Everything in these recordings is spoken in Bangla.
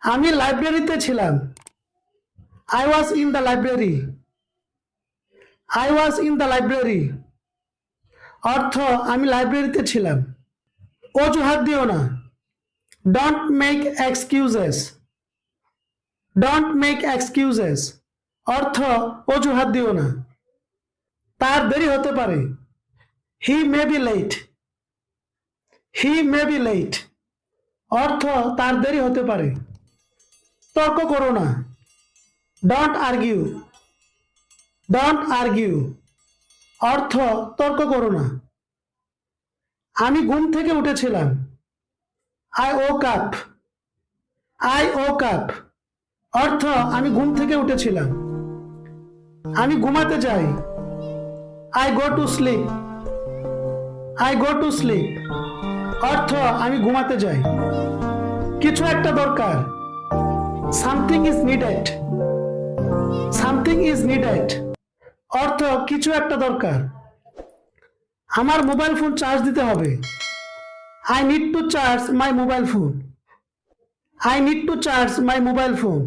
আমি লাইব্রেরিতে ছিলাম। I was in the library. I was in the library অর্থ আমি লাইব্রেরিতে ছিলাম। অজুহাত দিও না। Don't make excuses. Don't make excuses অর্থ অজুহাত দিও না। তার দেরি হতে পারে। He may be late. He may be late অর্থ তার দেরি হতে পারে। তর্ক করো না। Don't argue. ডোন্ট আর্গিউ অর্থ তর্ক করো না। আমি ঘুম থেকে উঠেছিলাম। I woke up. I woke up অর্থ আমি ঘুম থেকে উঠেছিলাম। আমি ঘুমাতে যাই। I go to sleep. I go to sleep অর্থ আমি ঘুমাতে যাই। কিছু একটা দরকার। Something is needed. Something is needed অর্থ কিছু একটা দরকার। আমার মোবাইল ফোন চার্জ দিতে হবে। I need to charge my mobile phone. I need to charge my mobile phone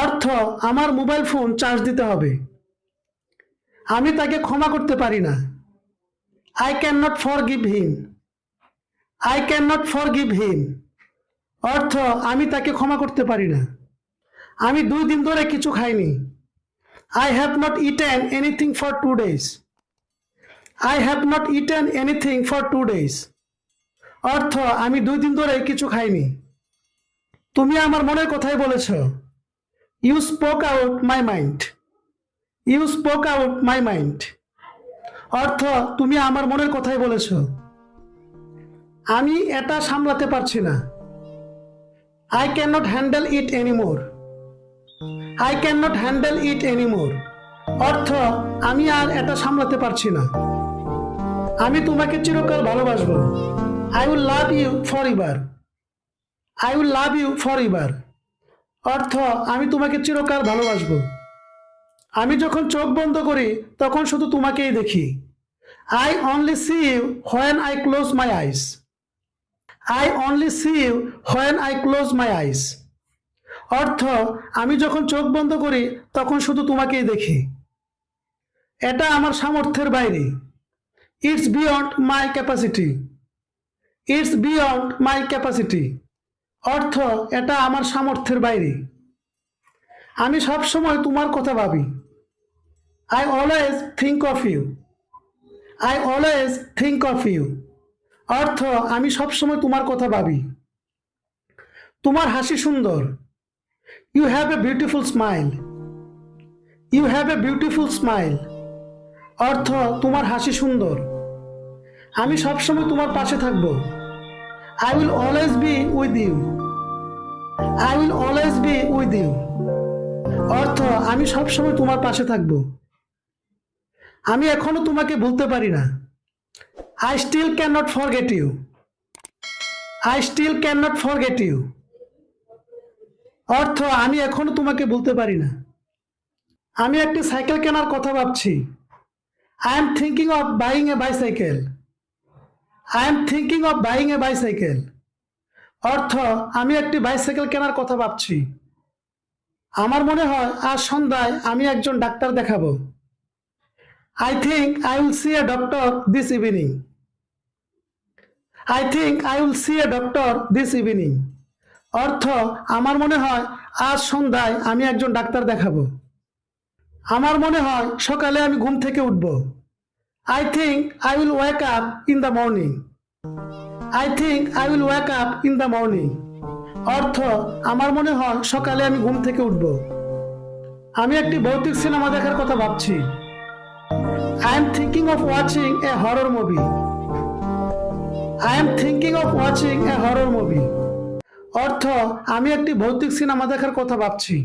অর্থ আমার মোবাইল ফোন চার্জ দিতে হবে। আমি তাকে ক্ষমা করতে পারি না। I can not forgive him. I can not forgive হিম অর্থ আমি তাকে ক্ষমা করতে পারি না। আমি 2 দিন ধরে কিছু খাইনি। I have not eaten anything for 2 days। I have not eaten anything for 2 days অর্থ আমি 2 দিন ধরে কিছু খাইনি। তুমি আমার মনের কথাই বলেছ। You spoke out my mind. You spoke out my mind অর্থ তুমি আমার মনের কথাই বলেছ। আমি এটা সামলাতে পারছি না। I can not handle it anymore. I can not handle it anymore অর্থ আমি আর এটা সামলাতে পারছি না। আমি তোমাকে চিরকাল ভালোবাসবো। I will love you for ever. I will love you for ever অর্থ আমি তোমাকে চিরকাল ভালোবাসবো। আমি যখন চোখ বন্ধ করি তখন শুধু তোমাকেই দেখি। I only see you when I close my eyes. I only see you when I close my eyes অর্থ আমি যখন চোখ বন্ধ করি তখন শুধু তোমাকেই দেখি। এটা আমার সামর্থ্যের বাইরে। It's beyond my capacity. It's beyond my capacity অর্থ এটা আমার সামর্থ্যের বাইরে। আমি সবসময় তোমার কথা ভাবি। I always think of you. I always think of you অর্থ আমি সবসময় তোমার কথা ভাবি। তোমার হাসি সুন্দর। You have a beautiful smile. You have a beautiful smile অর্থ তোমার হাসি সুন্দর। আমি সবসময় তোমার পাশে থাকব। I will always be with you. I will always be with you অর্থ আমি সবসময় তোমার পাশে থাকব। আমি এখনো তোমাকে ভুলতে পারি না। I still can not forget you. I still can not forget you অর্থ আমি এখনো তোমাকে ভুলতে পারি না। আমি একটি সাইকেল কেনার কথা ভাবছি। I am thinking of buying a bicycle. I am thinking of buying a bicycle অর্থ আমি একটি বাইসাইকেল কেনার কথা ভাবছি। আমার মনে হয় আজ সন্ধ্যায় আমি একজন ডাক্তার দেখাবো। I think I will see a doctor this evening. I think I will see a doctor this evening অর্থ আমার মনে হয় আজ সন্ধ্যায় আমি একজন ডাক্তার দেখাবো। আমার মনে হয় সকালে আমি ঘুম থেকে উঠব। I think I will wake up in the morning. I think I will wake up in the morning অর্থ আমার মনে হয় সকালে আমি ঘুম থেকে উঠব। আমি একটি ভৌতিক সিনেমা দেখার কথা ভাবছি। I am thinking of watching a horror movie. I am thinking of watching a horror movie অর্থ আমি একটি ভৌতিক সিনেমা দেখার কথা ভাবছি।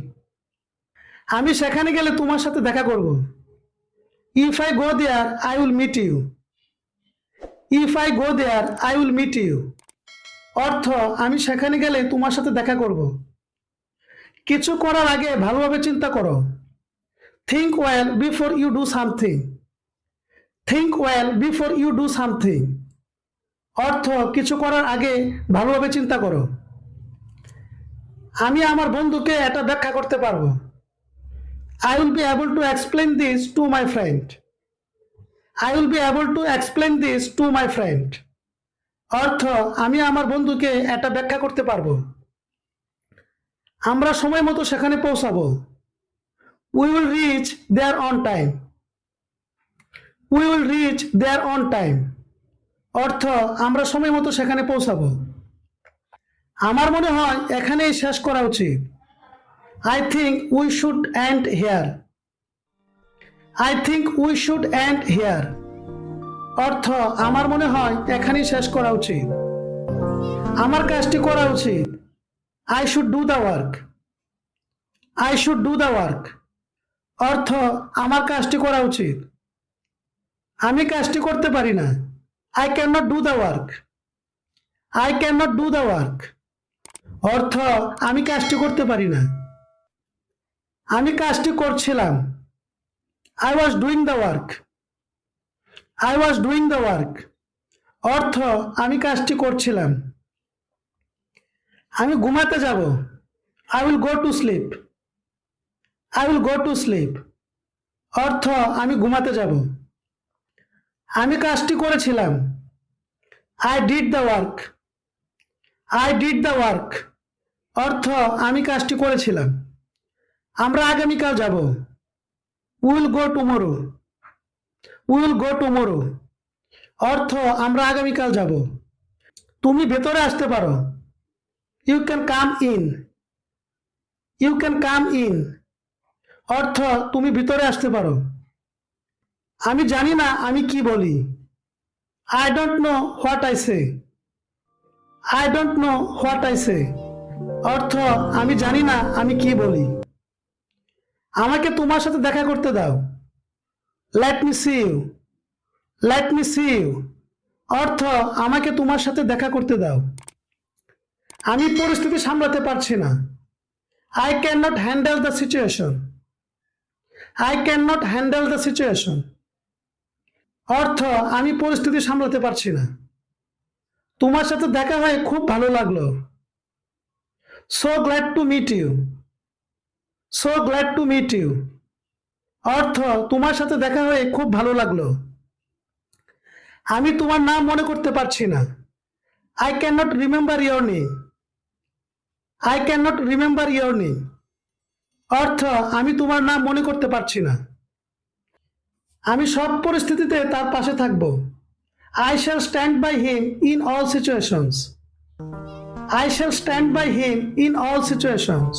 আমি সেখানে গেলে তোমার সাথে দেখা করব। If I go there I will meet you. If I go there I will meet you অর্থ আমি সেখানে গেলে তোমার সাথে দেখা করব। কিছু করার আগে ভালোভাবে চিন্তা করো। Think well before you do something. Think well before you do something অর্থ কিছু করার আগে ভালোভাবে চিন্তা করো। আমি আমার বন্ধুকে এটা ব্যাখ্যা করতে পারবো। I will be able to explain this to my friend. I will be able to explain this to my friend. অর্থ আমি আমার বন্ধুকে এটা ব্যাখ্যা করতে পারবো। আমরা সময় মতো সেখানে পৌঁছাবো। We will reach there on time. We will reach there on time. অর্থ আমরা সময় মতো সেখানে পৌঁছাবো। আমার মনে হয় এখানেই শেষ করা উচিত। I think we should end here. I think we should end here. অর্থ আমার মনে হয় এখানেই শেষ করা উচিত। আমার কাজটি করা উচিত। I should do the work. I should do the work. অর্থ আমার কাজটি করা উচিত। আমি কাজটি করতে পারি না। I cannot do the work. I cannot do the work. অর্থ আমি কাজটি করতে পারি না। আমি কাজটি করছিলাম। I was doing the work. I was doing the work. অর্থ আমি কাজটি করছিলাম। আমি ঘুমাতে যাব। I will go to sleep. I will go to sleep. অর্থ আমি ঘুমাতে যাব। আমি কাজটি করেছিলাম। I did the work. I did the work. অর্থ আমি কাজটি করেছিলাম। আমরা আগামীকাল যাব। We will go tomorrow. We will go tomorrow. অর্থ আমরা আগামীকাল যাব। তুমি ভেতরে আসতে পারো। You can come in. You can come in. অর্থ তুমি ভিতরে আসতে পারো। আমি জানি না আমি কি বলি। I don't know what I say. I don't know what I say. অর্থ আমি জানি না আমি কি বলি। আমাকে তোমার সাথে দেখা করতে দাও। Let me see you. Let me see you. অর্থ আমাকে তোমার সাথে দেখা করতে দাও। আমি পরিস্থিতি সামলাতে পারছি না। I cannot handle the situation. I cannot handle the situation. অর্থ আমি পরিস্থিতি সামলাতে পারছি না। তোমার সাথে দেখা হয়ে খুব ভালো লাগলো। So glad to meet you. So glad to meet you. অর্থ তোমার সাথে দেখা হয়ে খুব ভালো লাগলো। আমি তোমার নাম মনে করতে পারছি না। I cannot remember your name. I cannot remember your name. অর্থ আমি তোমার নাম মনে করতে পারছি না। আমি সব পরিস্থিতিতে তার পাশে থাকব। I shall stand by him in all situations. I shall stand by him in all situations.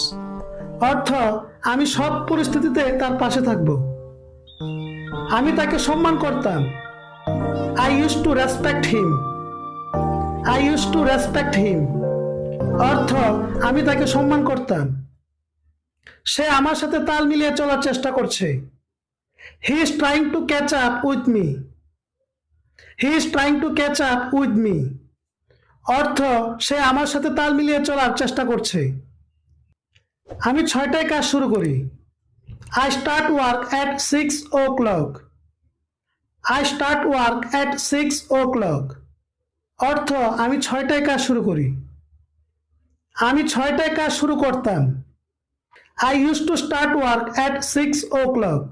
অর্থ আমি সব পরিস্থিতিতে তার পাশে থাকব। আমি তাকে সম্মান করতাম। I used to respect him. I used to respect him. অর্থ আমি তাকে সম্মান করতাম। সে আমার সাথে তাল মিলিয়ে চলার চেষ্টা করছে। He is trying to catch up with me. He is trying to catch up with me. অর্থ সে আমার সাথে তাল মিলিয়ে চলার চেষ্টা করছে। আমি 6টায় কাজ শুরু করি। I start work at 6 o'clock. I start work at 6 o'clock. অর্থ আমি 6টায় কাজ শুরু করি। আমি 6টায় কাজ শুরু করতাম। I used to start work at 6 o'clock.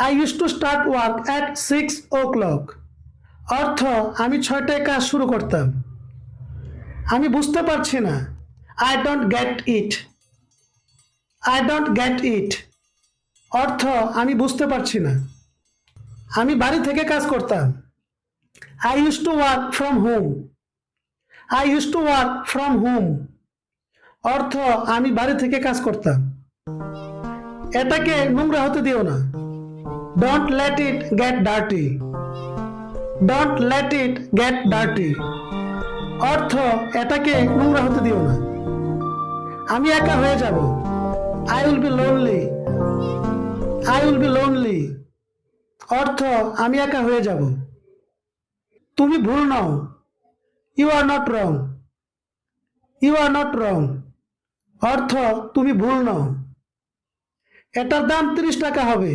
I used to start work at 6 o'clock. অর্থ আমি 6টায় কাজ শুরু করতাম। আমি বুঝতে পারছি না। I don't get it. I don't get it. অর্থ আমি বুঝতে পারছি না। আমি বাড়ি থেকে কাজ করতাম। I used to work from home. I used to work from home. অর্থ আমি বাড়ি থেকে কাজ করতাম। এটাকে নোংরা হতে দিও না। Don't let it get dirty. Don't let it get dirty. অর্থ এটাকে নোংরা হতে দিও না। আমি একা হয়ে যাব। I will be lonely. I will be lonely. অর্থ আমি একা হয়ে যাব। তুমি ভুল নও। You are not wrong. You are not wrong. অর্থ তুমি ভুল নও। এটার দাম 30 টাকা হবে।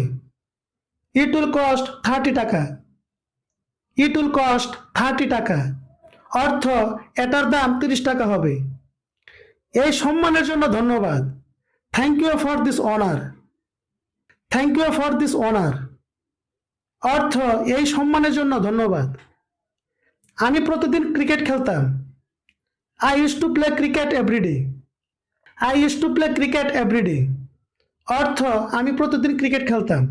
It will cost 30 টাকা। It will cost 30 টাকা। অর্থ এটার দাম 30 টাকা হবে। এই সম্মানের জন্য ধন্যবাদ। Thank you for this honour. Thank you for this honour অর্থ এই সম্মানের জন্য ধন্যবাদ। আমি প্রতিদিন ক্রিকেট খেলতাম। I use to play cricket everyday. I use to play cricket everyday অর্থ আমি প্রতিদিন ক্রিকেট খেলতাম।